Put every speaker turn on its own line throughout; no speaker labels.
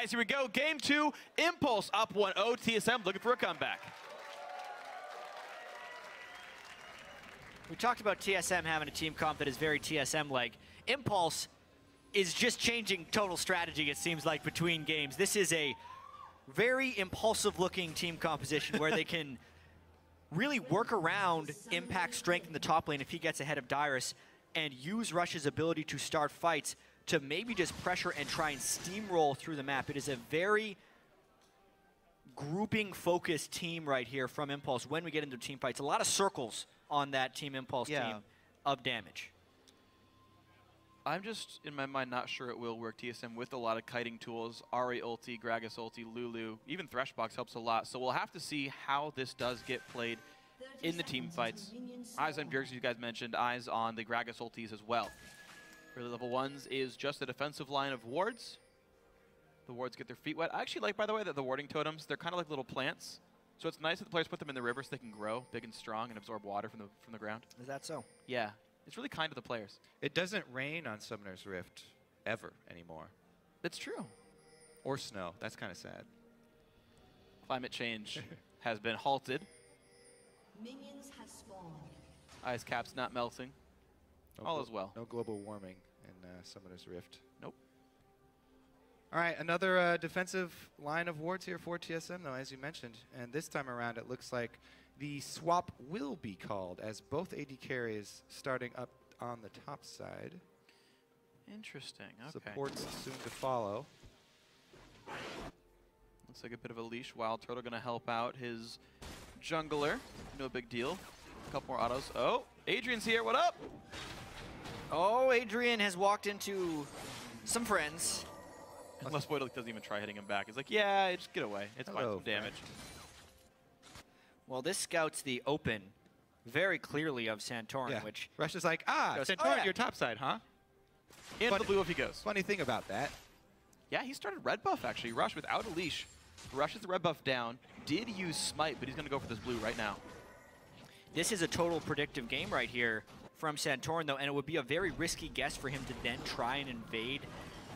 Guys, here we go. Game 2, Impulse up 1-0. TSM looking for a comeback.
We talked about TSM having a team comp that is very TSM-like. Impulse is just changing total strategy, it seems like, between games. This is a very impulsive-looking team composition where they can really work around Impact's strength in the top lane if he gets ahead of Dyrus and use Rush's ability to start fights to maybe just pressure and try and steamroll through the map. It is a very grouping-focused team right here from Impulse when we get into team fights. A lot of circles on that Team Impulse team of damage.
I'm just, in my mind, not sure it will work. TSM with a lot of kiting tools, Ahri ulti, Gragas ulti, Lulu, even Threshbox helps a lot. So we'll have to see how this does get played in the team fights. Eyes on Bjergs, as you guys mentioned, eyes on the Gragas ultis as well. For the level 1s is just a defensive line of wards. The wards get their feet wet. I actually like, by the way, that the warding totems, they're kind of like little plants. So it's nice that the players put them in the river so they can grow big and strong and absorb water from the ground.
Is that so?
Yeah. It's really kind to the players.
It doesn't rain on Summoner's Rift ever anymore.
It's true.
Or snow. That's kind of sad.
Climate change has been halted.
Minions have spawned.
Ice caps not melting. All is well.
No global warming in Summoner's Rift.
Nope.
All right, another defensive line of wards here for TSM, though, as you mentioned. And this time around, it looks like the swap will be called as both AD carries starting up on the top side.
Interesting. Okay.
Supports soon to follow.
Looks like a bit of a leash. Wild Turtle going to help out his jungler. No big deal. A couple more autos. Oh, Adrian's here. What up?
Oh, Adrian has walked into some friends.
Unless Boyd doesn't even try hitting him back. He's like, yeah, just get away. It's fine, some damage.
Well, this scouts the open very clearly of Santorin, which...
Rush is like, Santorin,
oh, yeah.
you're topside, huh?
In the blue if he goes.
Funny thing about that.
Yeah, he started red buff, actually. Rush without a leash. Rushes the red buff down. Did use smite, but he's going to go for this blue right now.
This is a total predictive game right here from Santorin, though, and it would be a very risky guess for him to then try and invade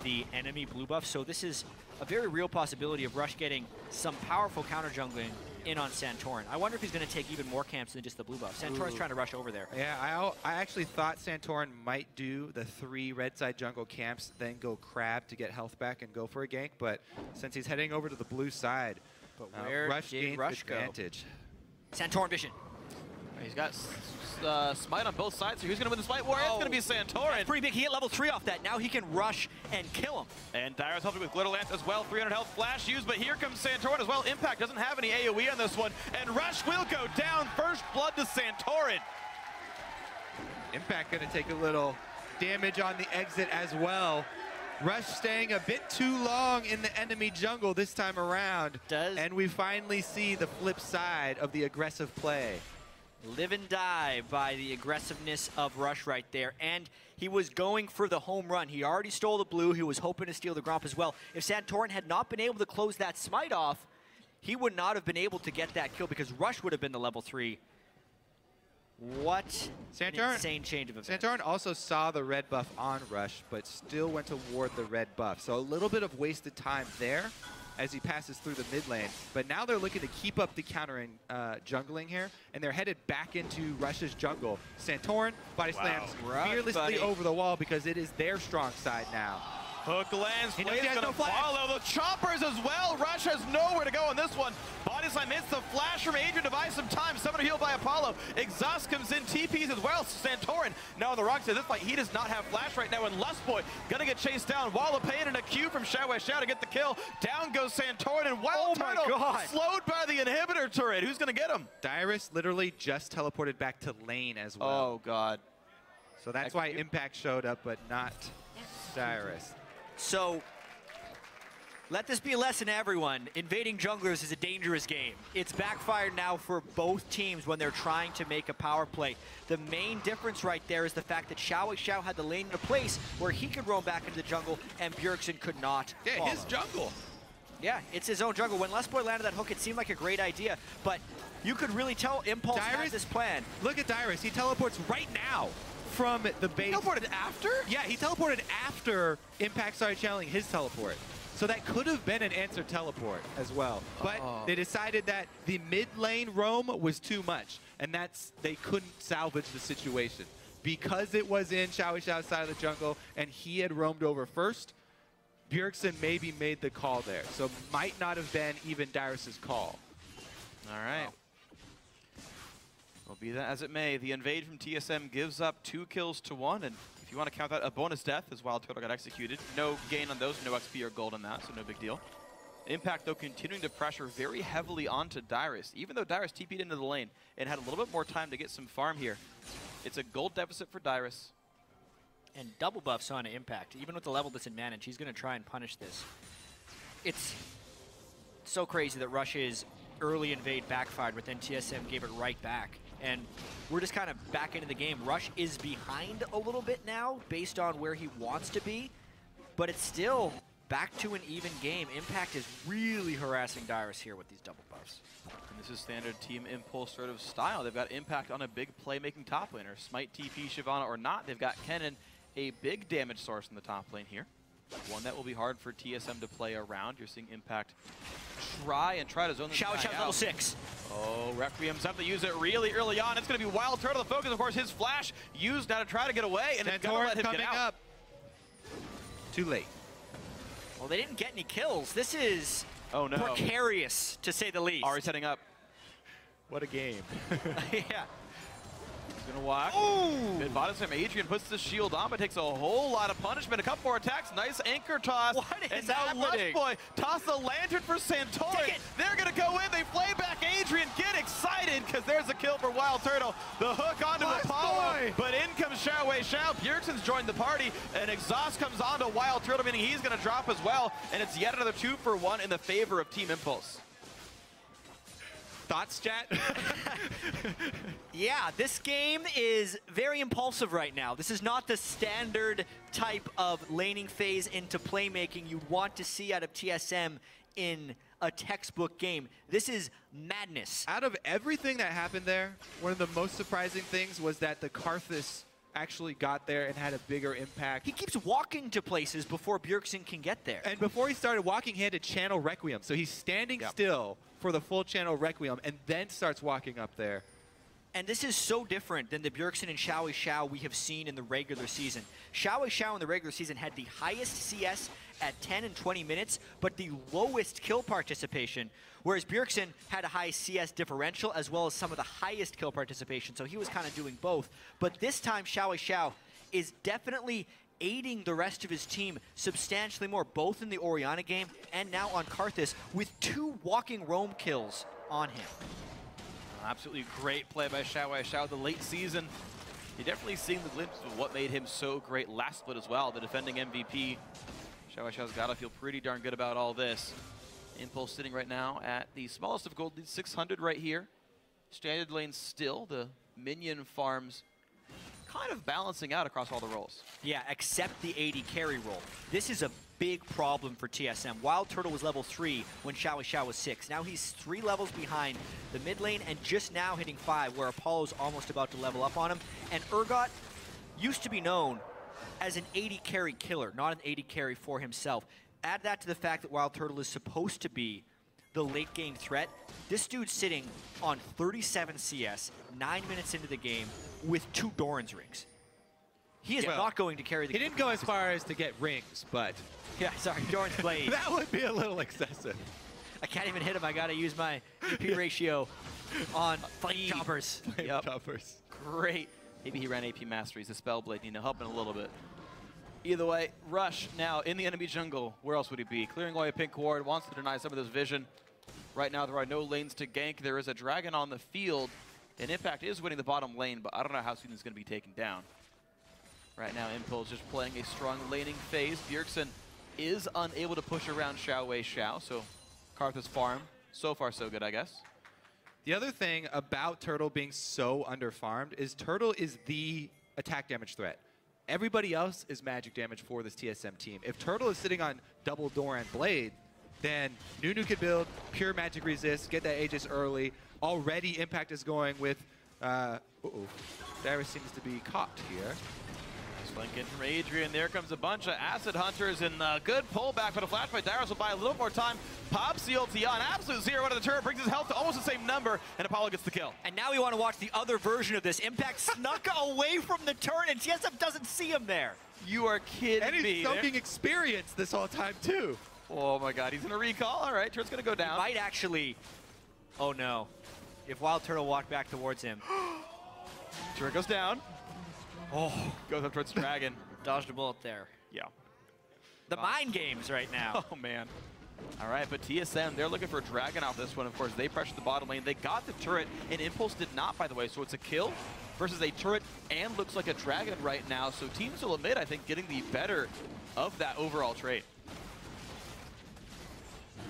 the enemy blue buff. So this is a very real possibility of Rush getting some powerful counter jungling in on Santorin. I wonder if he's going to take even more camps than just the blue buff. Santorin's trying to rush over there.
Yeah, I actually thought Santorin might do the 3 red side jungle camps, then go crab to get health back and go for a gank. But since he's heading over to the blue side,
but where
Rush
did
gains
Rush
advantage.
Go? Santorin vision.
He's got smite on both sides, so who's going to win the smite war? It's going to be Santorin.
That's pretty big. He hit level 3 off that. Now he can rush and kill him.
And Dyrus helping with Glitter Lance as well. 300 health flash used, but here comes Santorin as well. Impact doesn't have any AoE on this one, and Rush will go down. First blood to Santorin.
Impact going to take a little damage on the exit as well. Rush staying a bit too long in the enemy jungle this time around. And we finally see the flip side of the aggressive play.
Live and die by the aggressiveness of Rush right there. And he was going for the home run. He already stole the blue. He was hoping to steal the Gromp as well. If Santorin had not been able to close that smite off, he would not have been able to get that kill because Rush would have been the level 3. What an insane change of events.
Santorin also saw the red buff on Rush, but still went toward the red buff. So a little bit of wasted time there as he passes through the mid lane. But now they're looking to keep up the countering jungling here, and they're headed back into Rush's jungle. Santorin body slams fearlessly over the wall because it is their strong side now.
Hook lands, Blaze gonna follow the choppers as well. Rush has nowhere to go on this one. Body slam hits the flash from Adrian to buy some time. Summoner healed by Apollo. Exhaust comes in, TPs as well. Santorin now on the wrong side. This fight, he does not have flash right now, and Lustboy gonna get chased down. Wall of Pain and a Q from Shao to get the kill. Down goes Santorin, and Wild Turtle slowed by the inhibitor turret. Who's gonna get him?
Dyrus literally just teleported back to lane as well.
Oh, God.
So that's why Impact showed up, but not Dyrus.
So, let this be a lesson to everyone. Invading junglers is a dangerous game. It's backfired now for both teams when they're trying to make a power play. The main difference right there is the fact that Shao had the lane in a place where he could roam back into the jungle and Bjergsen could not follow.
His jungle.
Yeah, it's his own jungle. When Lustboy landed that hook, it seemed like a great idea, but you could really tell Impulse has this plan.
Look at Dyrus. He teleports right now from the base.
He teleported after?
Yeah, he teleported after Impact started channeling his teleport. So that could have been an answer teleport as well. But they decided that the mid lane roam was too much, and they couldn't salvage the situation. Because it was in Xiaoxiao's side of the jungle and he had roamed over first, Bjergsen maybe made the call there. So might not have been even Dyrus' call.
All right. Well, be that as it may, the invade from TSM gives up 2 kills to 1, and if you want to count that a bonus death as Wild Turtle got executed, no gain on those, no XP or gold on that, so no big deal. Impact, though, continuing to pressure very heavily onto Dyrus, even though Dyrus TP'd into the lane and had a little bit more time to get some farm here. It's a gold deficit for Dyrus.
And double buffs on Impact. Even with the level disadvantage, he's going to try and punish this. It's so crazy that Russia's early invade backfired, but then TSM gave it right back. And we're just kind of back into the game. Rush is behind a little bit now based on where he wants to be, but it's still back to an even game. Impact is really harassing Dyrus here with these double buffs.
And this is standard Team Impulse sort of style. They've got Impact on a big playmaking top laner. Smite, TP, Shyvana or not, they've got Kennen, a big damage source in the top lane here. One that will be hard for TSM to play around. You're seeing Impact try to zone this guy out.
Level 6.
Oh, Requiem's have to use it really early on. It's going to be Wild Turtle. The focus, of course, his flash used now to try to get away, and it's going to let him get out.
Up. Too late.
Well, they didn't get any kills. This is
no.
precarious, to say the least.
Ari setting up.
What a game.
Yeah.
He's going to walk. Mid bottom time, Adrian puts the shield on, but takes a whole lot of punishment. A couple more attacks. Nice anchor toss.
What is
and now
happening?
Lushboy toss the lantern for Santorin. They're going to go in. They play back Adrian. Get excited, because there's a kill for Wild Turtle. The hook onto Apollo, but in comes Xiao. Bjergsen's joined the party, and exhaust comes onto Wild Turtle, meaning he's going to drop as well. And it's yet another 2-for-1 in the favor of Team Impulse.
Thoughts, chat?
Yeah, this game is very impulsive right now. This is not the standard type of laning phase into playmaking you'd want to see out of TSM in a textbook game. This is madness.
Out of everything that happened there, one of the most surprising things was that the Karthus actually got there and had a bigger impact.
He keeps walking to places before Bjergsen can get there.
And before he started walking, he had to channel Requiem. So he's standing still for the full channel Requiem and then starts walking up there.
And this is so different than the Bjergsen and Xiao we have seen in the regular season. Xiao in the regular season had the highest CS at 10 and 20 minutes, but the lowest kill participation, whereas Bjergsen had a high CS differential as well as some of the highest kill participation, so he was kind of doing both. But this time, Xiao is definitely aiding the rest of his team substantially more, both in the Orianna game and now on Karthus, with 2 walking roam kills on him.
Absolutely great play by Xiao. The late season, you're definitely seeing the glimpse of what made him so great last split as well. The defending MVP. Xiao's got to feel pretty darn good about all this. Impulse sitting right now at the smallest of gold lead, 600 right here. Standard lane still, the minion farms kind of balancing out across all the roles.
Yeah, except the AD carry role. This is a big problem for TSM. Wild Turtle was level 3 when Xiao was 6. Now he's 3 levels behind the mid lane and just now hitting 5, where Apollo's almost about to level up on him. And Urgot used to be known as an AD carry killer, not an AD carry for himself. Add that to the fact that Wild Turtle is supposed to be the late game threat. This dude's sitting on 37 CS, 9 minutes into the game, with 2 Doran's rings. He is not going to carry the game.
He didn't go as far as to get rings, but...
Yeah, sorry, Doran's blade.
That would be a little excessive.
I can't even hit him. I gotta use my AP ratio on flame choppers.
Flame choppers.
Great. Maybe he ran AP Masteries, the Spellblade, helping a little bit. Either way, Rush now in the enemy jungle. Where else would he be? Clearing away a pink ward, wants to deny some of this vision. Right now, there are no lanes to gank. There is a dragon on the field, and Impact is winning the bottom lane, but I don't know how soon it's going to be taken down. Right now, Impulse just playing a strong laning phase. Bjergsen is unable to push around Xiao, so Karthus farm. So far, so good, I guess.
The other thing about Turtle being so underfarmed is Turtle is the attack damage threat. Everybody else is magic damage for this TSM team. If Turtle is sitting on double Doran Blade, then Nunu could build pure magic resist, get that Aegis early. Already Impact is going with, Dyrus seems to be caught here.
Blink in from Adrian. There comes a bunch of Acid Hunters and a good pullback, but a flash by Dyrus will buy a little more time. Pops the ulti on. Absolute zero out of the turret. Brings his health to almost the same number, and Apollo gets the kill.
And now we want to watch the other version of this. Impact snuck away from the turret, and TSM doesn't see him there.
You are kidding me.
And he's soaking experience this whole time, too.
Oh my god, he's in a recall. All right, turret's going to go down.
He might actually... Oh no. If Wild Turtle walked back towards him.
Turret goes down. Oh, goes up towards Dragon.
Dodged a bullet there.
Yeah.
The mind games right now.
Oh, man. All right, but TSM, they're looking for Dragon off this one. Of course, they pressured the bottom lane. They got the turret, and Impulse did not, by the way. So it's a kill versus a turret and looks like a Dragon right now. So Team Sulamid, I think, getting the better of that overall trade.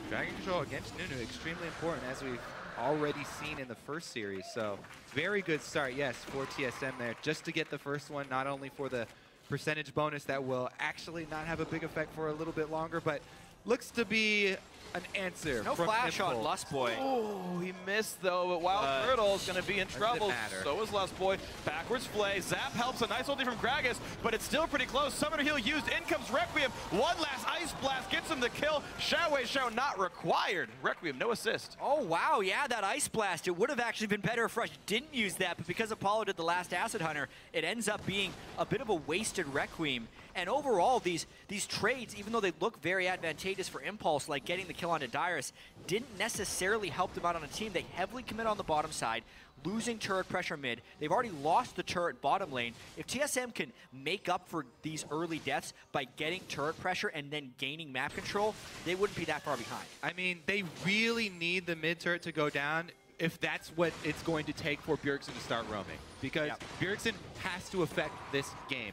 Dragon control against Nunu, extremely important, as we've already seen in the first series. So very good start, yes, for TSM there, just to get the first one, not only for the percentage bonus that will actually not have a big effect for a little bit longer, but looks to be an answer.
No
from
flash
Impulse.
on Lust Boy.
Oh, he missed though, but Wild Turtle is going to be in trouble. So is Lust Boy. Backwards play. Zap helps, a nice ulti from Gragas, but it's still pretty close. Summoner heal used. In comes Requiem. One last Ice Blast gets him the kill. Shao not required. Requiem, no assist.
Oh, wow, yeah, that Ice Blast. It would have actually been better if Rush didn't use that, but because Apollo did the last Acid Hunter, it ends up being a bit of a wasted Requiem. And overall, these trades, even though they look very advantageous for Impulse, like getting the kill onto Dyrus, didn't necessarily help them out on a team. They heavily commit on the bottom side, losing turret pressure mid. They've already lost the turret bottom lane. If TSM can make up for these early deaths by getting turret pressure and then gaining map control, they wouldn't be that far behind.
I mean, they really need the mid turret to go down if that's what it's going to take for Bjergsen to start roaming. Because Bjergsen has to affect this game.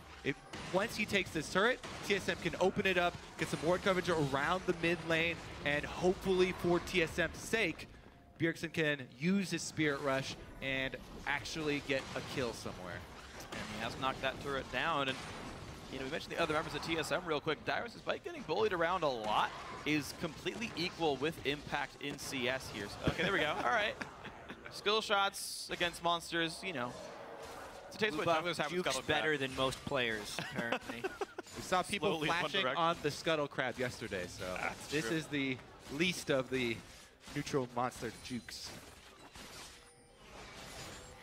Once he takes this turret, TSM can open it up, get some ward coverage around the mid lane, and hopefully for TSM's sake, Bjergsen can use his Spirit Rush and actually get a kill somewhere.
And he has knocked that turret down. And you know, we mentioned the other members of TSM real quick. Dyrus, despite getting bullied around a lot, is completely equal with Impact in CS here. Okay, there we go. All right. Skill shots against monsters, you know. It's a taste of what junglers have with
Juke's
Scuttle
better
Crab.
than most players, apparently.
We saw people
Slowly in one
flashing
direction.
on the Scuttle Crab yesterday, so
That's
this
true.
is the least of the neutral monster jukes.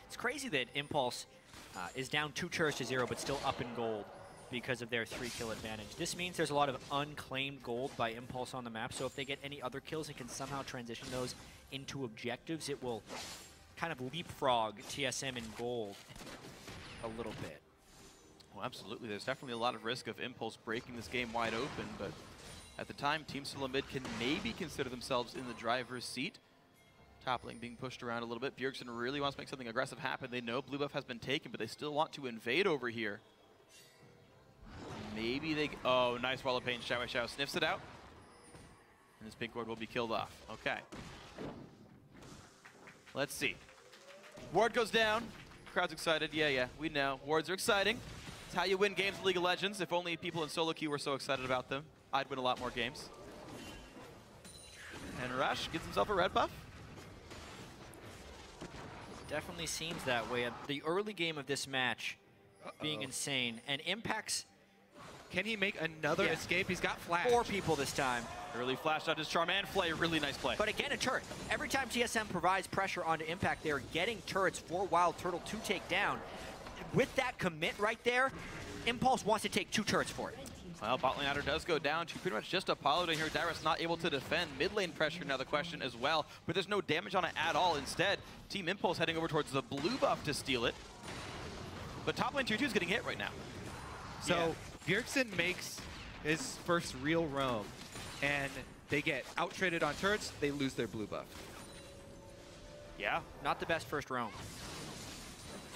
It's crazy that Impulse is down 2 turrets to 0, but still up in gold because of their 3-kill advantage. This means there's a lot of unclaimed gold by Impulse on the map, so if they get any other kills and can somehow transition those into objectives, it will kind of leapfrog TSM in gold a little bit.
Well, absolutely. There's definitely a lot of risk of Impulse breaking this game wide open, but at the time, Team Sulamid can maybe consider themselves in the driver's seat. Top lane being pushed around a little bit. Bjergsen really wants to make something aggressive happen. They know blue buff has been taken, but they still want to invade over here. Maybe they... Oh, nice wall of pain. Shao sniffs it out. And this pink ward will be killed off. Okay. Let's see. Ward goes down. Crowd's excited. Yeah, we know. Wards are exciting. It's how you win games of League of Legends. If only people in solo queue were so excited about them, I'd win a lot more games. And Rush gets himself a red buff.
Definitely seems that way. The early game of this match being insane. And Impact's...
Can he make another escape? He's got flash.
4 people this time.
Early flash out his Charm and Flay. Really nice play.
But again, a turret. Every time TSM provides pressure onto Impact, they're getting turrets for Wild Turtle to take down. With that commit right there, Impulse wants to take 2 turrets for it.
Well, bot lane outer does go down to pretty much just Apollo to here. Dyrus not able to defend. Mid lane pressure now the question as well, but there's no damage on it at all. Instead, Team Impulse heading over towards the blue buff to steal it. But top lane tier 2 is getting hit right now.
So Bjergsen makes his first real roam, and they get out-traded on turrets, they lose their blue buff.
Yeah.
Not the best first roam.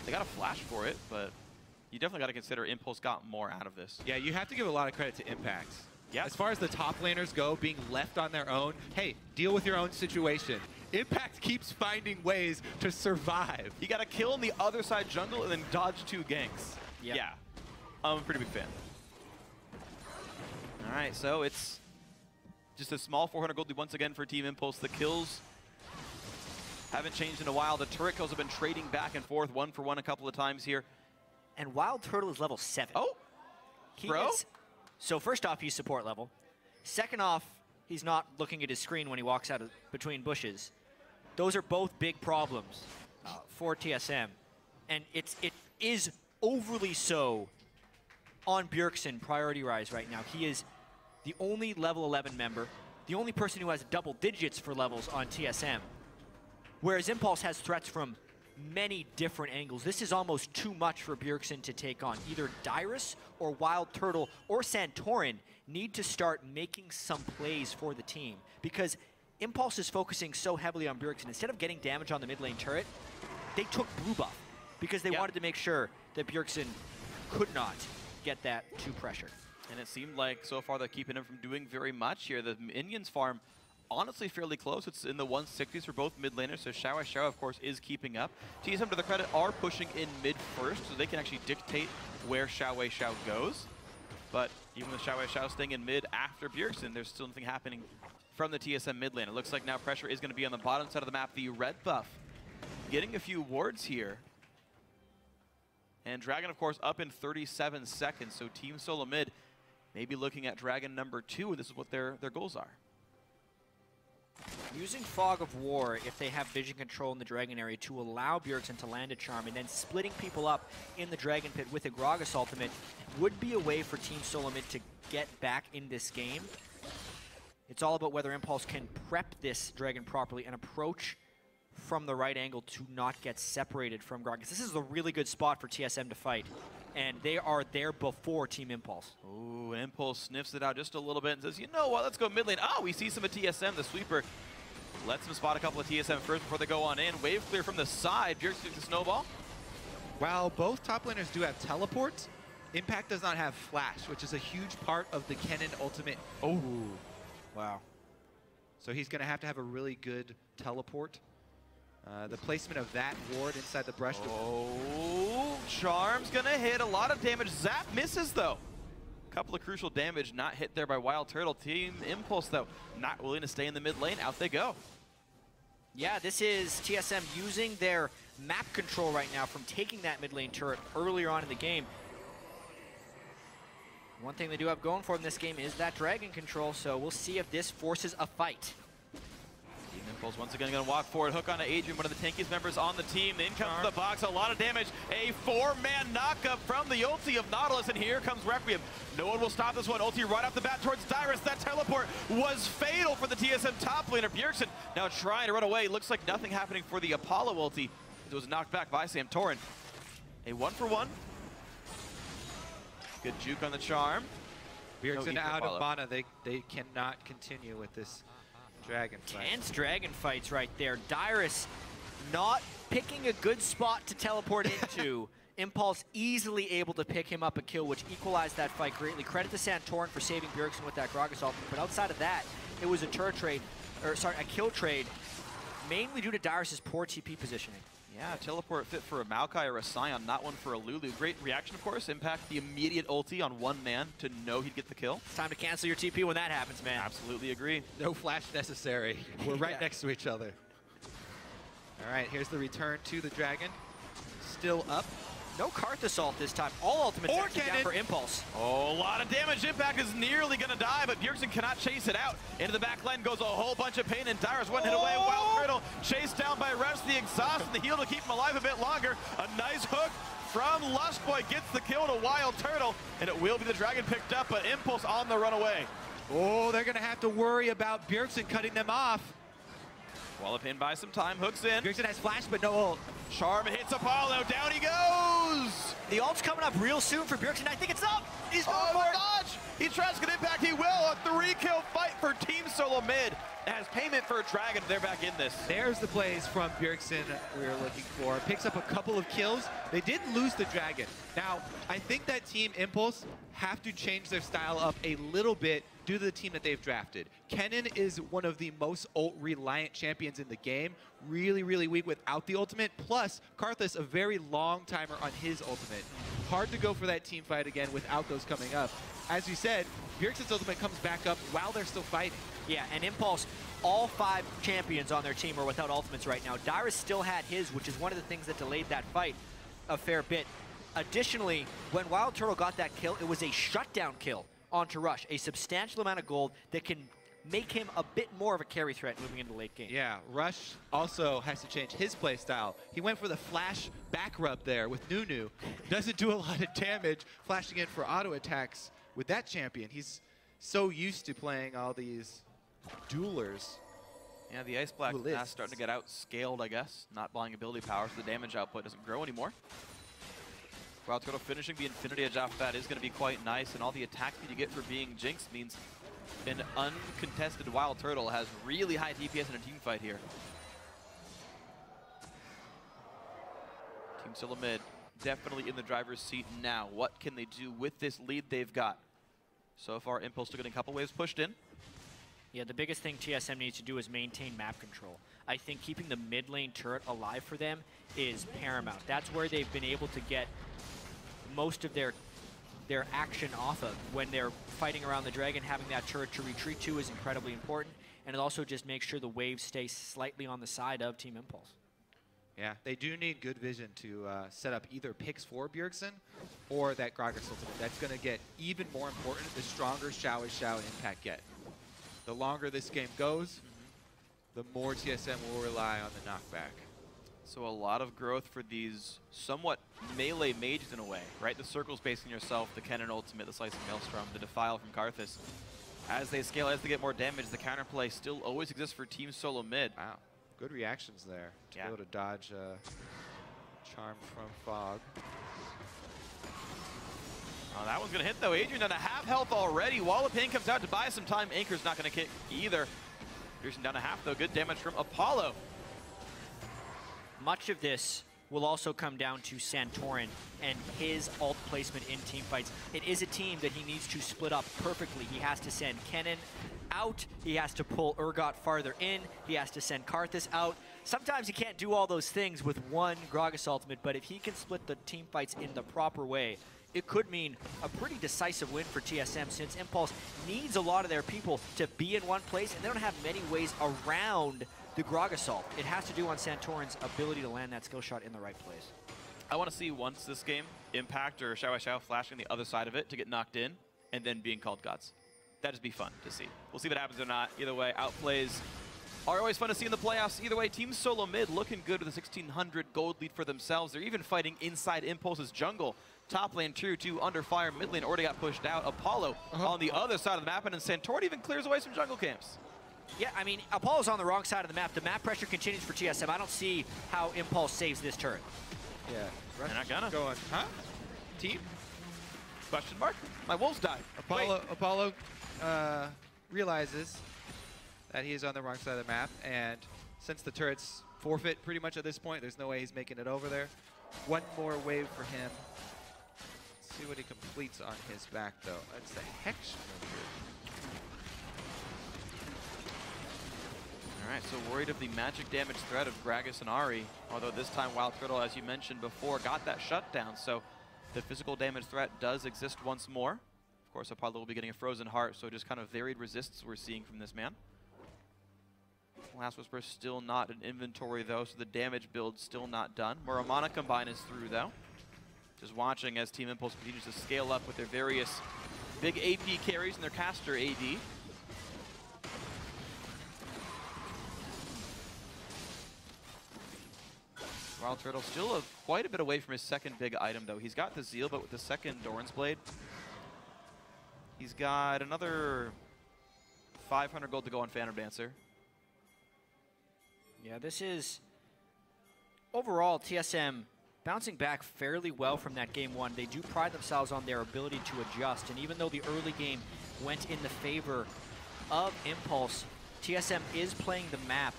They got a flash for it, but you definitely got to consider Impulse got more out of this.
Yeah, you have to give a lot of credit to Impact.
Yeah.
As far as the top laners go, being left on their own, hey, deal with your own situation. Impact keeps finding ways to survive.
You got to kill in the other side jungle and then dodge 2 ganks.
Yep.
Yeah. I'm a pretty big fan. All right, so it's just a small 400 gold lead once again for Team Impulse. The kills haven't changed in a while. The turret kills have been trading back and forth, 1 for 1 a couple of times here.
And Wild Turtle is level 7.
Oh, bro?
So first off, he's support level. Second off, he's not looking at his screen when he walks out of between bushes. Those are both big problems for TSM. And it is overly so on Bjergsen priority rise right now. He is the only level 11 member, the only person who has double digits for levels on TSM. Whereas Impulse has threats from many different angles. This is almost too much for Bjergsen to take on. Either Dyrus or Wild Turtle or Santorin need to start making some plays for the team, because Impulse is focusing so heavily on Bjergsen. Instead of getting damage on the mid lane turret, they took blue buff because they wanted to make sure that Bjergsen could not get that to pressure.
And it seemed like so far they're keeping him from doing very much here. The minions farm honestly fairly close. It's in the 160s for both mid laners, so Xiao, of course, is keeping up. TSM, to their credit, are pushing in mid first, so they can actually dictate where Xiao goes. But even with Xiao staying in mid after Bjergsen, there's still nothing happening from the TSM mid lane. It looks like now pressure is going to be on the bottom side of the map. The red buff getting a few wards here. And Dragon, of course, up in 37 seconds, so Team Solo mid maybe looking at Dragon number 2, and this is what their goals are.
Using Fog of War, if they have vision control in the Dragon area, to allow Bjergsen to land a charm, and then splitting people up in the Dragon Pit with a Gragas ultimate would be a way for Team Solo mid to get back in this game. It's all about whether Impulse can prep this Dragon properly and approach from the right angle to not get separated from Gragas. This is a really good spot for TSM to fight, and they are there before Team Impulse.
Ooh, Impulse sniffs it out just a little bit and says, you know what, let's go mid lane. Oh, we see some of TSM. The sweeper lets him spot a couple of TSM first before they go on in. Wave clear from the side. Bjergsen takes the snowball.
While both top laners do have teleports, Impact does not have flash, which is a huge part of the Kennen ultimate.
Oh, wow.
So he's going to have a really good teleport. The placement of that ward inside the brush.
Oh, Charm's gonna hit a lot of damage. Zap misses though. Couple of crucial damage not hit there by Wild Turtle. Team Impulse though, not willing to stay in the mid lane. Out they go.
Yeah, this is TSM using their map control right now from taking that mid lane turret earlier on in the game. One thing they do have going for them this game is that Dragon control, so we'll see if this forces a fight.
Team Impulse once again going to walk forward. Hook on to Adrian, one of the tankiest members on the team. In comes the box, a lot of damage. A 4-man knockup from the ulti of Nautilus, and here comes Requiem. No one will stop this one. Ulti right off the bat towards Dyrus. That teleport was fatal for the TSM top laner. Bjergsen now trying to run away. Looks like nothing happening for the Apollo ulti. It was knocked back by Santorin. A 1-for-1. Good juke on the charm.
Bjergsen out of mana. They cannot continue with this Dragon fight.
Tense Dragon fights right there. Dyrus not picking a good spot to teleport into. Impulse easily able to pick him up a kill, which equalized that fight greatly. Credit to Santorin for saving Bjergsen with that Gragas ultimate, but outside of that, it was a a kill trade, mainly due to Dyrus's poor TP positioning.
Yeah, teleport fit for a Maokai or a Sion, not one for a Lulu. Great reaction, of course. Impact the immediate ulti on one man to know he'd get the kill.
It's time to cancel your TP when that happens, man.
Absolutely agree.
No flash necessary. We're right next to each other. All right, here's the return to the Dragon. Still up.
No Karth Assault this time. All ultimates down for Impulse.
Oh, a lot of damage. Impact is nearly going to die, but Bjergsen cannot chase it out. Into the back line goes a whole bunch of pain, and Dyrus one hit away. Wild Turtle chased down by Refs. The exhaust and the heal to keep him alive a bit longer. A nice hook from Lustboy gets the kill to Wild Turtle, and it will be the Dragon picked up, but Impulse on the runaway.
Oh, they're going to have to worry about Bjergsen cutting them off.
Wallop in by some time, hooks in.
Bjergsen has flash, but no ult.
Charm hits Apollo, down he goes!
The ult's coming up real soon for Bjergsen. I think it's up! He's going for
my
it!
gosh! He tries to get Impact, he will! A 3-kill fight for Team Solo Mid. As payment for a Dragon, they're back in this.
There's the plays from Bjergsen we were looking for. Picks up a couple of kills. They did lose the Dragon. Now, I think that Team Impulse have to change their style up a little bit due to the team that they've drafted. Kennen is one of the most ult-reliant champions in the game. Really, really weak without the ultimate. Plus, Karthus, a very long timer on his ultimate. Hard to go for that team fight again without those coming up. As you said, Bjergsen's ultimate comes back up while they're still fighting.
Yeah, and Impulse, all 5 champions on their team are without ultimates right now. Dyrus still had his, which is one of the things that delayed that fight a fair bit. Additionally, when Wild Turtle got that kill, it was a shutdown kill onto Rush, a substantial amount of gold that can make him a bit more of a carry threat moving into the late game.
Yeah, Rush also has to change his play style. He went for the flash back rub there with Nunu. Doesn't do a lot of damage, flashing in for auto attacks with that champion. He's so used to playing all these duelers.
Yeah, the Ice Black is starting to get outscaled, I guess. Not buying ability power, so the damage output doesn't grow anymore. Wild Turtle finishing the Infinity Edge off that is going to be quite nice, and all the attack speed you get for being Jinx means an uncontested Wild Turtle has really high DPS in a team fight here. Team Solo mid definitely in the driver's seat now. What can they do with this lead they've got? So far, Impulse still getting a couple waves pushed in.
Yeah, the biggest thing TSM needs to do is maintain map control. I think keeping the mid lane turret alive for them is paramount. That's where they've been able to get most of their action off of. When they're fighting around the dragon, having that turret to retreat to is incredibly important, and it also just makes sure the waves stay slightly on the side of Team Impulse.
Yeah, they do need good vision to set up either picks for Bjergsen or that Gragas ultimate. That's going to get even more important the stronger Xiao impact get. The longer this game goes, the more TSM will rely on the knockback.
So a lot of growth for these somewhat melee mages in a way, right? The circle spacing yourself, the Kennen ultimate, the Slicing Maelstrom, the Defile from Karthus. As they scale, as they get more damage, the counterplay still always exists for Team Solo mid.
Wow, good reactions there to be able to dodge Charm from Fog.
Oh, that one's going to hit, though. Adrian down to half health already. Wall of Pain comes out to buy some time. Anchor's not going to kick either. Pearson down to half, though. Good damage from Apollo.
Much of this will also come down to Santorin and his ult placement in team fights. It is a team that he needs to split up perfectly. He has to send Kennen out. He has to pull Urgot farther in. He has to send Karthus out. Sometimes he can't do all those things with one Gragas ultimate, but if he can split the team fights in the proper way, it could mean a pretty decisive win for TSM, since Impulse needs a lot of their people to be in one place, and they don't have many ways around the Gragas ult. It has to do on Santorin's ability to land that skill shot in the right place.
I want to see once this game, Impact or Xiao flashing the other side of it to get knocked in and then being called gods. That'd just be fun to see. We'll see if it happens or not. Either way, outplays are always fun to see in the playoffs. Either way, Team Solo mid looking good with a 1,600 gold lead for themselves. They're even fighting inside Impulse's jungle. Top lane tier 2 under fire. Mid lane already got pushed out. Apollo on the other side of the map, and then Santorin even clears away some jungle camps.
Yeah, I mean, Apollo's on the wrong side of the map. The map pressure continues for TSM. I don't see how Impulse saves this turret.
Yeah,
They're not gonna.
Going, huh? Team?
Question mark? My wolves died.
Apollo realizes that he is on the wrong side of the map, and since the turret's forfeit pretty much at this point, there's no way he's making it over there. One more wave for him. Let's see what he completes on his back, though. That's the Hex.
All right, so worried of the magic damage threat of Gragas and Ahri, although this time Wild Turtle, as you mentioned before, got that shutdown, so the physical damage threat does exist once more. Of course, Apollo will be getting a Frozen Heart, so just kind of varied resists we're seeing from this man. Last Whisper still not in inventory, though, so the damage build still not done. Muramana Combine is through, though. Just watching as Team Impulse continues to scale up with their various big AP carries and their caster AD. Wild Turtle still quite a bit away from his second big item, though. He's got the Zeal, but with the second Doran's Blade, he's got another 500 gold to go on Phantom Dancer.
Yeah, this is, overall, TSM bouncing back fairly well from that game one. They do pride themselves on their ability to adjust, and even though the early game went in the favor of Impulse, TSM is playing the map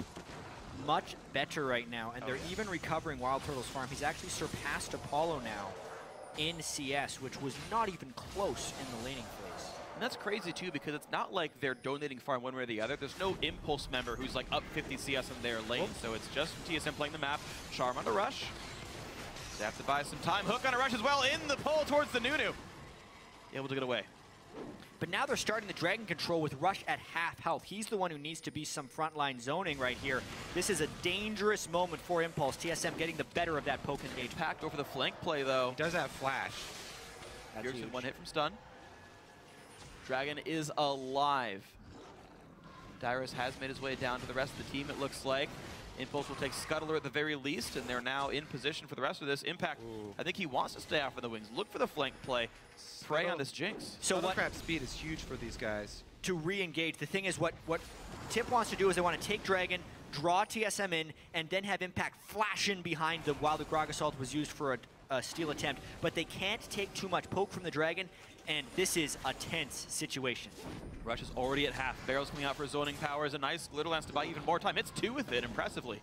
much better right now, and they're even recovering Wild Turtle's farm. He's actually surpassed Apollo now in CS, which was not even close in the laning phase.
And that's crazy, too, because it's not like they're donating farm one way or the other. There's no Impulse member who's like up 50 CS in their lane, so it's just TSM playing the map. Charm on the rush. They have to buy some time. Hook on a rush as well in the pull towards the Nunu. Able to get away.
But now they're starting the Dragon control with Rush at half health. He's the one who needs to be some frontline zoning right here. This is a dangerous moment for Impulse. TSM getting the better of that poke engage.
Packed over the flank play, though.
He does have flash.
Bjergsen, one hit from stun. Dragon is alive. Dyrus has made his way down to the rest of the team, it looks like. Impulse will take Scuttler at the very least, and they're now in position for the rest of this. Impact, I think he wants to stay off of the wings. Look for the flank play. Prey on this Jinx.
So Crab speed is huge for these guys.
To re-engage, the thing is what Tip wants to do is they want to take Dragon, draw TSM in, and then have Impact flash in behind them while the Grog Assault was used for a steal attempt. But they can't take too much poke from the Dragon, and this is a tense situation.
Rush is already at half. Barrel's coming out for zoning powers. A nice Glitterlance to buy even more time. It's 2 with it, impressively.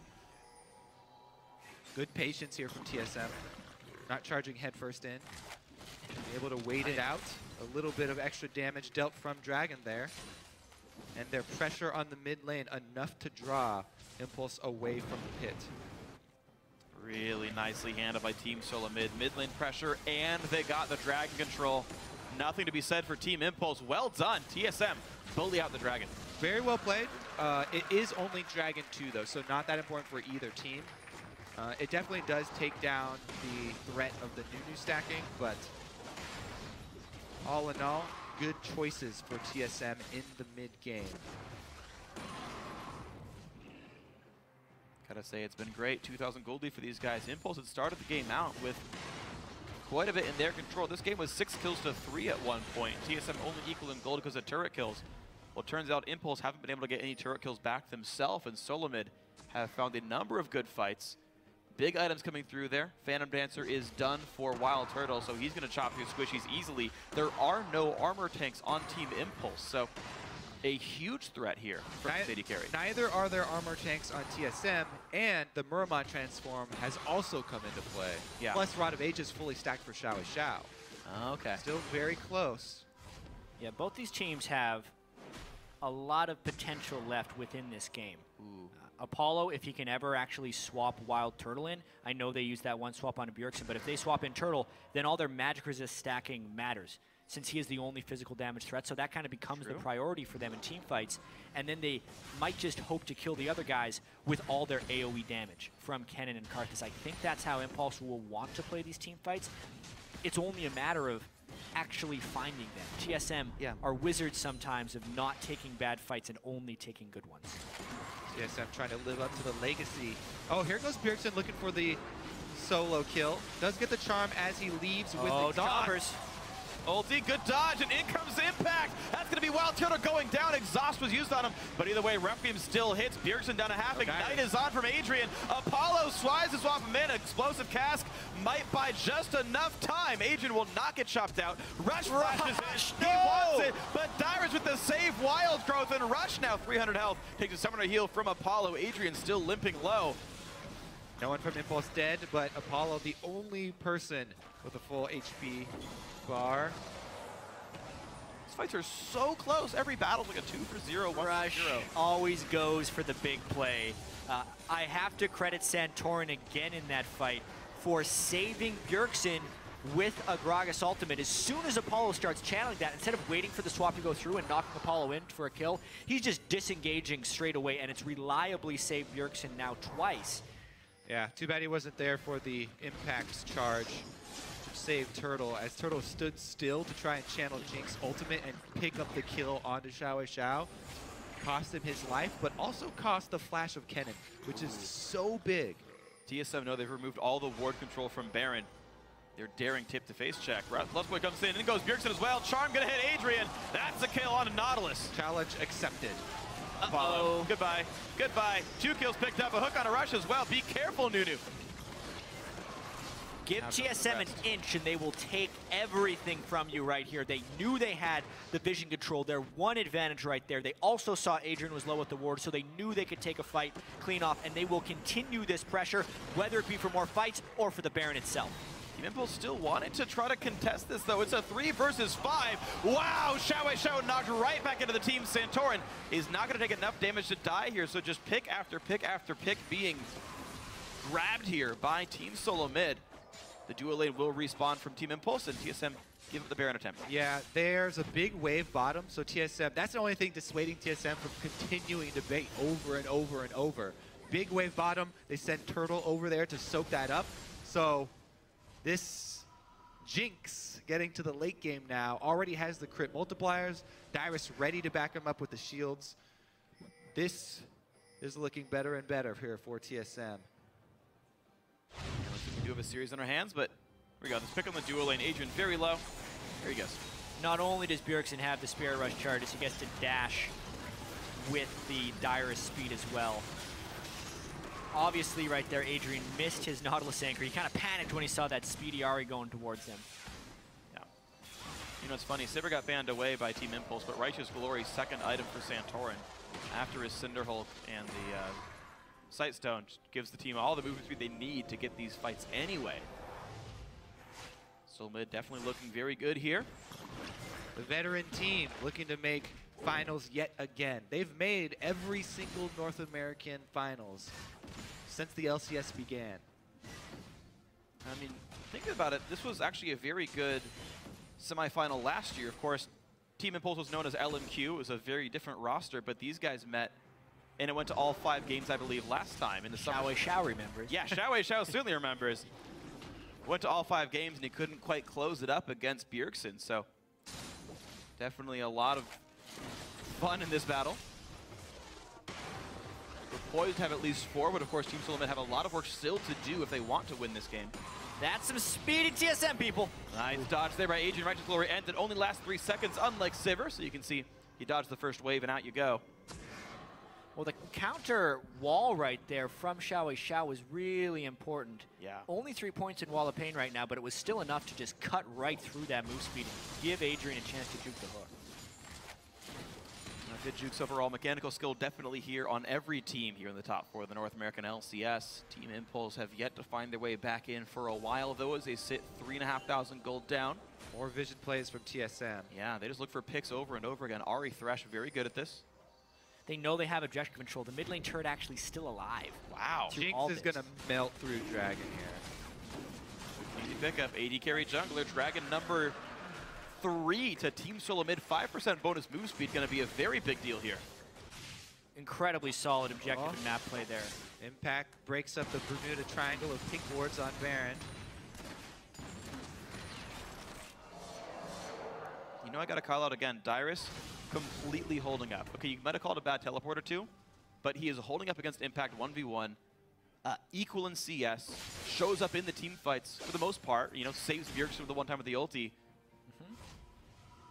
Good patience here from TSM. Not charging headfirst in. Able to wait it out. A little bit of extra damage dealt from Dragon there. And their pressure on the mid lane enough to draw Impulse away from the pit.
Really nicely handled by Team Solo Mid. Mid lane pressure, and they got the Dragon control. Nothing to be said for Team Impulse. Well done, TSM. Bully out the Dragon.
Very well played. It is only Dragon 2 though, so not that important for either team. It definitely does take down the threat of the Nunu stacking, but all in all, good choices for TSM in the mid game.
Gotta say, it's been great. 2,000 gold lead for these guys. Impulse had started the game out with quite a bit in their control. This game was 6 kills to 3 at one point. TSM only equal in gold because of turret kills. Well, it turns out Impulse haven't been able to get any turret kills back themselves, and Solomid have found a number of good fights. Big items coming through there. Phantom Dancer is done for Wild Turtle, so he's going to chop through squishies easily. There are no armor tanks on Team Impulse, so a huge threat here for City Carry.
Neither are there armor tanks on TSM, and the Muramon transform has also come into play.
Yeah.
Plus, Rod of Ages fully stacked for Xiao Xiao.
Okay.
Still very close.
Yeah, both these teams have a lot of potential left within this game.
Ooh.
Apollo, if he can ever actually swap Wild Turtle in, I know they used that one swap on Bjergsen, but if they swap in Turtle, then all their magic resist stacking matters, since he is the only physical damage threat, so that kind of becomes the priority for them in team fights, and then they might just hope to kill the other guys with all their AoE damage from Kennen and Karthus. I think that's how Impulse will want to play these team fights. It's only a matter of actually finding them. TSM are wizards sometimes of not taking bad fights and only taking good ones.
TSM trying to live up to the legacy. Oh, here goes Bjergsen looking for the solo kill. Does get the charm as he leaves with exhaust.
Ulti, good dodge, and in comes Impact. That's going to be Wild Turtle going down. Exhaust was used on him, but either way, Requiem still hits. Bjergsen down a half. Ignite is on from Adrian. Apollo swipes to swap him in. Explosive Cask might buy just enough time. Adrian will not get chopped out. Rush rushes in. He wants it, but Dyrus with the save. Wild Growth, and Rush now 300 health. Takes a summoner heal from Apollo. Adrian still limping low.
No one from Impulse dead, but Apollo the only person with a full HP bar.
These fights are so close. Every battle's like a 2 for 0, 1
Rush
for 0.
always goes for the big play. I have to credit Santorin again in that fight for saving Bjergsen with a Gragas ultimate. As soon as Apollo starts channeling that, instead of waiting for the swap to go through and knocking Apollo in for a kill, he's just disengaging straight away, and it's reliably saved Bjergsen now twice.
Yeah, too bad he wasn't there for the Impact's charge. Saved Turtle, as Turtle stood still to try and channel Jinx ultimate and pick up the kill onto Xiao Xiao. Cost him his life, but also cost the flash of Kennen, which is so big.
TSM know they've removed all the ward control from Baron. They're daring Tip to face check. Lustboy comes in, and goes Bjergsen as well. Charm gonna hit Adrian. That's a kill on Nautilus.
Challenge accepted.
Apollo, goodbye, goodbye. 2 kills picked up, a hook on a Rush as well. Be careful, Nunu.
Give TSM an inch and they will take everything from you right here. They knew they had the vision control. Their one advantage right there. They also saw Adrian was low with the ward, so they knew they could take a fight clean off, and they will continue this pressure, whether it be for more fights or for the Baron itself.
Team Impulse still wanted to try to contest this, though. It's a 3 versus 5. Wow, Xiao knocked right back into the team. Santorin is not going to take enough damage to die here, so just pick after pick after pick being grabbed here by Team Solo Mid. The duo lane will respawn from Team Impulse, and TSM give up the Baron attempt.
Yeah, there's a big wave bottom, so TSM, that's the only thing dissuading TSM from continuing to bait over and over and over. Big wave bottom, they send Turtle over there to soak that up. So this Jinx getting to the late game now already has the crit multipliers. Dyrus ready to back him up with the shields. This is looking better and better here for TSM.
We do have a series on our hands, but here we go. This pick on the dual lane. Adrian very low. There he goes.
Not only does Bjergsen have the Spirit Rush charges, he gets to dash with the Dyrus speed as well. Obviously, right there, Adrian missed his Nautilus anchor. He kind of panicked when he saw that speedy Ahri going towards him.
Yeah. You know, it's funny. Sivir got banned away by Team Impulse, but Righteous Glory's second item for Santorin after his Cinderhulk and the Sightstone gives the team all the movement speed they need to get these fights anyway. So mid definitely looking very good here.
The veteran team looking to make finals yet again. They've made every single North American finals since the LCS began.
I mean, thinking about it, this was actually a very good semifinal last year. Of course, Team Impulse was known as LMQ. It was a very different roster, but these guys met, and it went to all 5 games, I believe, last time in the summer.
Xiao remembers.
Yeah, Xiao certainly remembers. Went to all 5 games, and he couldn't quite close it up against Bjergsen. So definitely a lot of fun in this battle. We're poised to have at least 4, but of course Team Solomid have a lot of work still to do if they want to win this game.
That's some speedy TSM, people.
Nice dodge there by Adrian. Righteous Glory ends. It only lasts 3 seconds, unlike Sivir, so you can see he dodged the first wave and out you go.
Well, the counter wall right there from Xiao was really important.
Yeah.
Only 3 points in Wall of Pain right now, but it was still enough to just cut right through that move speed and give Adrian a chance to juke the hook.
Good jukes overall. Mechanical skill definitely here on every team here in the top 4 of the North American LCS. Team Impulse have yet to find their way back in for a while, though, as they sit 3,500 gold down.
More vision plays from TSM.
Yeah, they just look for picks over and over again. Ahri Thresh very good at this.
They know they have objective control. The mid lane turret actually still alive.
Wow.
Jinx is going to melt through Dragon here.
Easy pickup. AD carry jungler. Dragon number 3 to Team Solo mid. 5% bonus move speed. Going to be a very big deal here.
Incredibly solid objective and map play there.
Impact breaks up the Bermuda Triangle of pink wards on Baron.
You know, I got to call out again. Dyrus completely holding up. Okay, you might have called a bad teleport or two, but he is holding up against Impact 1v1. Equal in CS, shows up in the team fights for the most part, you know, saves Bjergsen the one time with the ulti.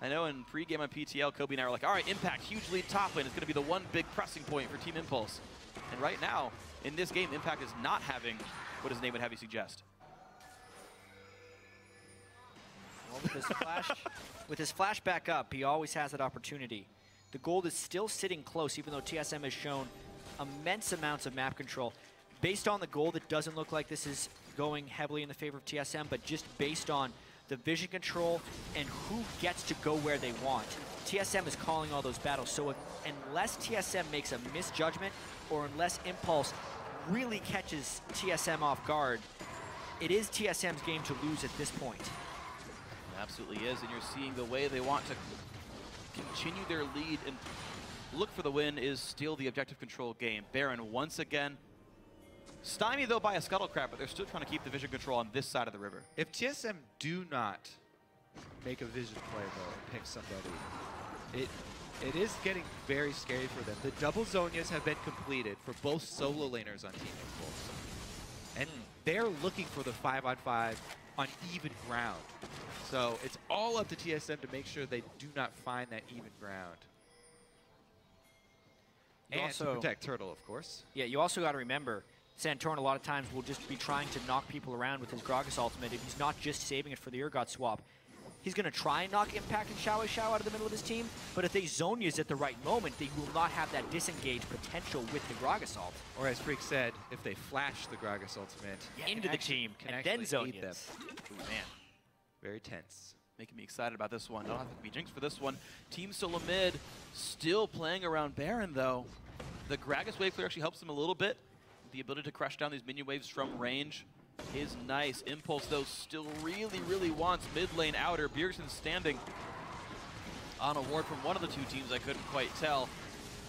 I know in pre-game on PTL, Kobe and I were like, all right, Impact, huge lead top lane. It's going to be the one big pressing point for Team Impulse. And right now, in this game, Impact is not having what his name would have you suggest.
Well, with his flash back up, he always has that opportunity. The gold is still sitting close, even though TSM has shown immense amounts of map control. Based on the gold, it doesn't look like this is going heavily in the favor of TSM, but just based on the vision control and who gets to go where they want, TSM is calling all those battles. So unless TSM makes a misjudgment or unless Impulse really catches TSM off guard, it is TSM's game to lose at this point.
It absolutely is, and you're seeing the way they want to continue their lead and look for the win is still the objective control game. Baron once again stymied though by a Scuttlecraft, but they're still trying to keep the vision control on this side of the river.
If TSM do not make a vision play though and pick somebody, it is getting very scary for them. The double Zonias have been completed for both solo laners on Team Impulse. And they're looking for the 5-on-5 on even ground. So it's all up to TSM to make sure they do not find that even ground.
You
And
also
to protect Turtle, of course.
Yeah, you also got to remember, Santorin a lot of times will just be trying to knock people around with his Gragas ultimate. If he's not just saving it for the Urgot swap, he's going to try and knock Impact and Xiao out of the middle of his team, but if they zone use at the right moment, they will not have that disengage potential with the Gragas ult.
Or as Freak said, if they flash the Gragas ultimate
Into the team
can
and then
actually
zone
aid them.
use.
Ooh, man.
Very tense.
Making me excited about this one. Don't have to be jinxed for this one. Team Solo mid still playing around Baron though. The Gragas wave clear actually helps them a little bit. The ability to crush down these minion waves from range. is nice. Impulse, though, still really wants mid lane outer. Bjergsen standing on a ward from one of the two teams, I couldn't quite tell.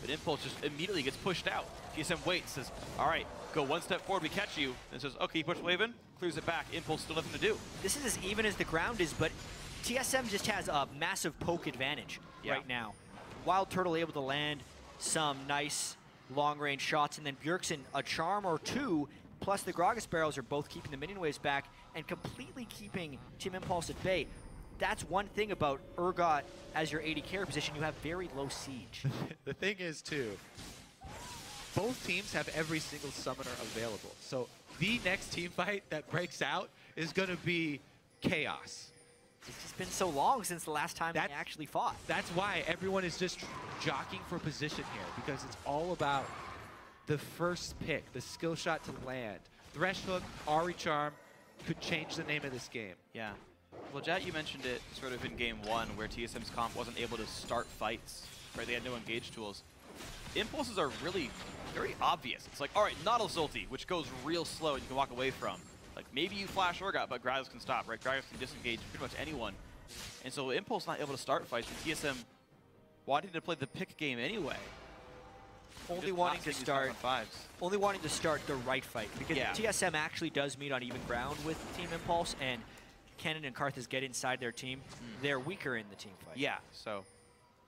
But Impulse just immediately gets pushed out. TSM waits, says, all right, go one step forward, we catch you. And says, okay, push wave in, clears it back. Impulse still nothing to do.
This is as even as the ground is, but TSM just has a massive poke advantage right now. Wild Turtle able to land some nice long-range shots, and then Bjergsen a charm or two, plus the Gragas barrels are both keeping the minion waves back and completely keeping Team Impulse at bay. That's one thing about Urgot as your AD carry position. You have very low siege.
The thing is, too, both teams have every single summoner available. So the next team fight that breaks out is going to be chaos.
It's just been so long since the last time they actually fought.
That's why everyone is just jockeying for position here, because it's all about the first pick, the skill shot to land. Thresh Hook, Ari Charm could change the name of this game.
Yeah. Well, Jat, you mentioned it sort of in game one where TSM's comp wasn't able to start fights, right? They had no engage tools. Impulses are really very obvious. It's like, all right, Nautilus ulti, which goes real slow and you can walk away from. Like, maybe you flash Urgot, but Gragas can stop, right? Gragas can disengage pretty much anyone. And so Impulse not able to start fights, and TSM wanting to play the pick game anyway.
Only wanting to start the right fight, because TSM actually does meet on even ground with Team Impulse, and Kennen and Karthus get inside their team. They're weaker in the team fight.
Yeah, so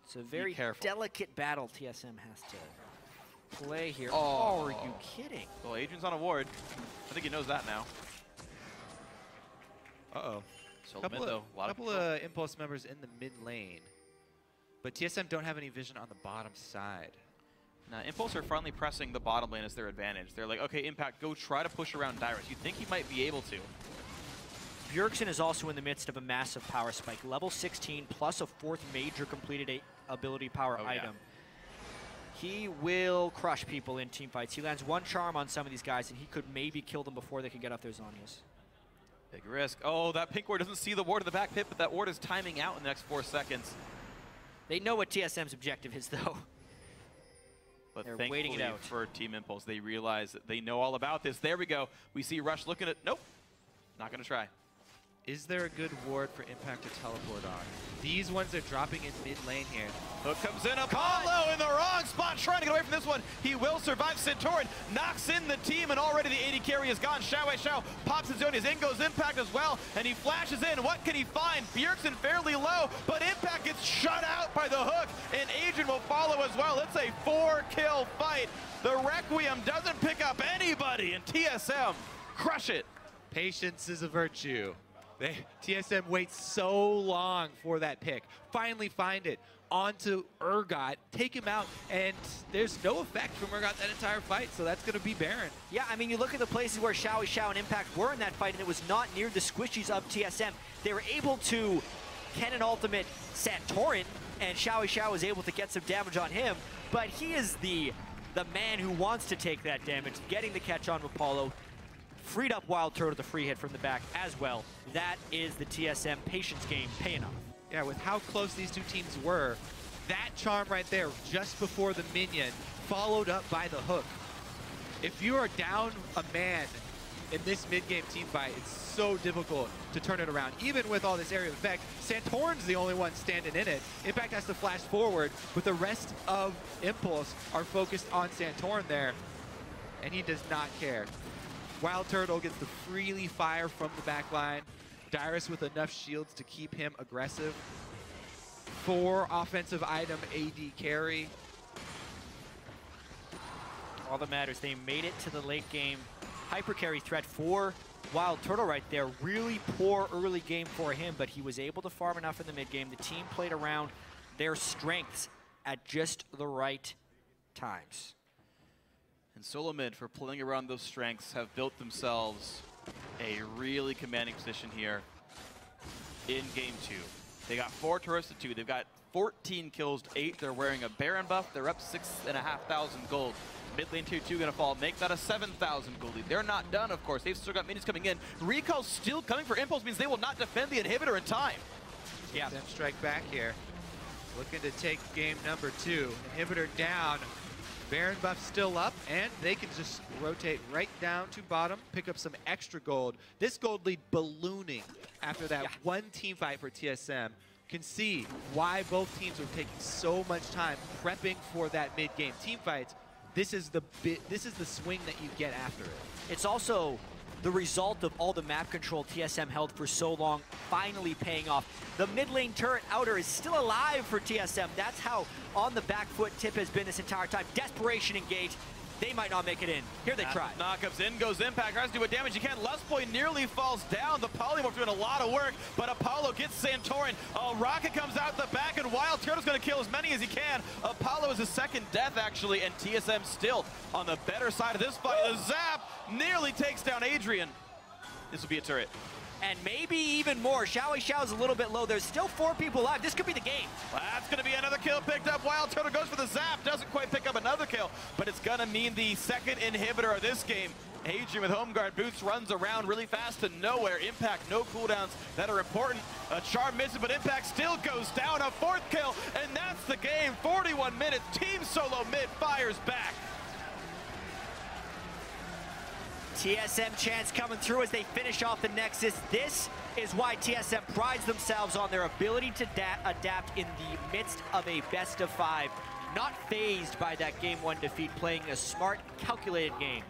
it's a very delicate battle TSM has to play here.
Oh,
are you kidding?
Well, Adrian's on a ward. I think he knows that now.
Uh-oh.
Couple
of Impulse members in the mid lane, but TSM don't have any vision on the bottom side.
Now, Impulse are finally pressing the bottom lane as their advantage. They're like, okay, Impact, go try to push around Dyrus. You think he might be able to.
Bjergsen is also in the midst of a massive power spike. Level 16 plus a 4th major completed ability power item. He will crush people in team fights. He lands one charm on some of these guys, and he could maybe kill them before they can get off their Zhonya's.
Big risk. Oh, that pink ward doesn't see the ward in the back pit, but that ward is timing out in the next 4 seconds.
They know what TSM's objective is, though.
But
they're
thankfully
waiting it out.
For Team Impulse, they realize that they know all about this. There we go. We see Rush looking at, nope, not going to try.
Is there a good ward for Impact to teleport on? These ones are dropping in mid lane here.
Hook comes in, Apollo in the wrong spot, trying to get away from this one. He will survive. Centauran knocks in the team, and already the AD carry is gone. Xiao pops his Zhonya's in, goes Impact as well, and he flashes in. What can he find? Bjergsen fairly low, but Impact gets shut out by the hook, and Adrian will follow as well. It's a 4-kill fight. The Requiem doesn't pick up anybody, and TSM crush it.
Patience is a virtue. TSM waits so long for that pick. Finally find it onto Urgot, take him out, and there's no effect from Urgot that entire fight, so that's going to be Baron.
Yeah, I mean, you look at the places where Xiao and Impact were in that fight, and it was not near the squishies of TSM. They were able to Kennen ultimate Santorin, and Xiao was able to get some damage on him, but he is the man who wants to take that damage, getting the catch on Apollo. Freed up Wild Turtle to free hit from the back as well. That is the TSM patience game paying off.
Yeah, with how close these two teams were, that charm right there just before the minion, followed up by the hook. If you are down a man in this mid-game team fight, it's so difficult to turn it around. Even with all this area of effect, Santorin's the only one standing in it. Impact has to flash forward, but the rest of Impulse are focused on Santorin there, and he does not care. Wild Turtle gets to freely fire from the back line. Dyrus with enough shields to keep him aggressive. 4 offensive item AD carry.
All that matters, they made it to the late game. Hyper carry threat for Wild Turtle right there. Really poor early game for him, but he was able to farm enough in the mid game. The team played around their strengths at just the right times.
And Solo Mid, for pulling around those strengths, have built themselves a really commanding position here in game 2. They got 4 turrets to 2. They've got 14 kills to 8. They're wearing a Baron buff. They're up 6,500 gold. Mid lane tier 2 gonna fall, make that a 7,000 gold lead. They're not done, of course. They've still got minions coming in. Recall's still coming for Impulse, means they will not defend the inhibitor in time.
Yeah.
Them strike back here. Looking to take game number 2. Inhibitor down. Baron buff still up, and they can just rotate right down to bottom, pick up some extra gold. This gold lead ballooning after that one team fight for TSM. Can see why both teams are taking so much time prepping for that mid-game team fights. This is the swing that you get after it.
It's also the result of all the map control TSM held for so long finally paying off. The mid lane turret outer is still alive for TSM. That's how on the back foot Tip has been this entire time. Desperation engaged. They might not make it in. Here they try.
Knockups in goes Impact. Tries to do what damage he can. Lustboy nearly falls down. The Polymorph doing a lot of work, but Apollo gets Santorin. A rocket comes out the back, and Wild Turtle's going to kill as many as he can. Apollo is his second death, actually, and TSM still on the better side of this fight. The Zap nearly takes down Adrian. This will be a turret.
And maybe even more. Xiao Xiao's a little bit low. There's still 4 people alive. This could be the game.
That's going to be another kill picked up. Wild Turtle goes for the Zap. Doesn't quite pick up another kill, but it's going to mean the second inhibitor of this game. Adrian with home guard boots runs around really fast to nowhere. Impact, no cooldowns that are important. A charm misses, but Impact still goes down. A 4th kill, and that's the game. 41 minutes. Team Solo mid fires back.
TSM chance coming through as they finish off the Nexus. This is why TSM prides themselves on their ability to adapt in the midst of a best of 5. Not phased by that game 1 defeat, playing a smart, calculated game.